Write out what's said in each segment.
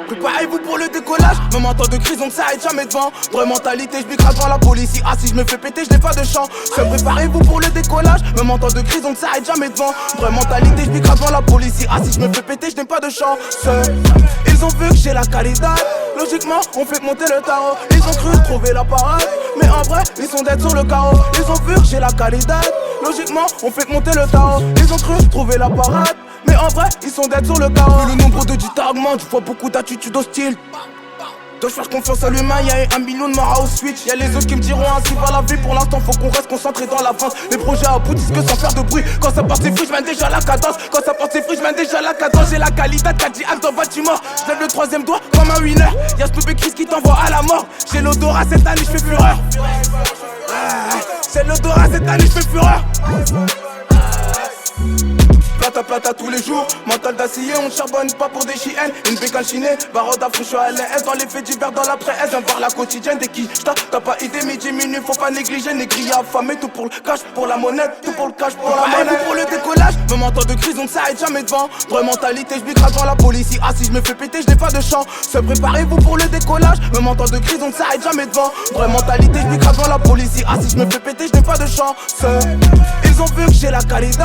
Préparez-vous pour le décollage. Même en temps de crise, on ne s'arrête jamais devant. Vraie mentalité, je bicrase devant la police. Ah, si je me fais péter, je n'ai pas de chance. Seul, préparez-vous pour le décollage. Même en temps de crise, on ne s'arrête jamais devant. Vraie mentalité, je bicrase devant la police. Ah, si je me fais péter, je n'ai pas de chance. Ils ont vu que j'ai la qualité. Logiquement, on fait monter le tarot. Ils ont cru trouver la parole, mais en vrai, ils sont dead sur le carreau. Ils ont vu que j'ai la qualité. Logiquement, on fait monter le tarot. Ils ont cru trouver la parade, mais en vrai, ils sont dead sur le carreau. Le nombre de dits augmente, je vois beaucoup d'attitudes hostiles. Dois-je faire confiance à l'humain, y'a 1 million de morts au switch. Y'a les autres qui me diront ainsi va la vie. Pour l'instant faut qu'on reste concentré dans l'avance. Les projets aboutissent que sans faire de bruit. Quand ça part c'est free, j'mène déjà la cadence. Quand ça part c'est free, j'mène déjà la cadence. J'ai la qualité de Cadillac dans bâtiment. J'lève le 3ème doigt comme un winner. Y'a Snoopy Chris qui t'envoie à la mort. J'ai l'odorat cette année, j'fais fureur. J'ai l'odorat cette année, j'fais fureur. Plata tous les jours, mental d'acier, on ne charbonne pas pour des chiennes. Une bécane chinée, barreau d'Afrique à LS. Dans les faits divers, dans la presse, viens voir la quotidienne des qui t'as pas idée, midi, minuit, faut pas négliger. Négrier affamé, tout pour le cash, pour la monnaie, tout pour le cash, pour la monnaie. Pour le décollage, même en temps de crise, on ne s'arrête jamais devant. Vraie mentalité, je bicrase devant la police. Ah, si je me fais péter, je n'ai pas de chance. Se préparez-vous pour le décollage, même en temps de crise, on ne s'arrête jamais devant. Vraie mentalité, je bicrase devant la police. Ah, si je me fais péter, je n'ai pas de chance. Ils ont vu que j'ai la qualité.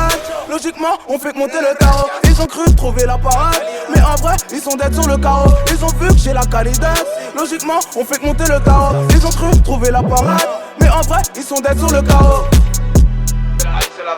Logiquement, on fait monter le tarot. Ils ont cru trouver la parade, mais en vrai, ils sont dead sur le carreau. Ils ont vu que j'ai la qualité. Logiquement, on fait monter le tarot. Ils ont cru trouver la parade, mais en vrai, ils sont dead sur le carreau. C'est la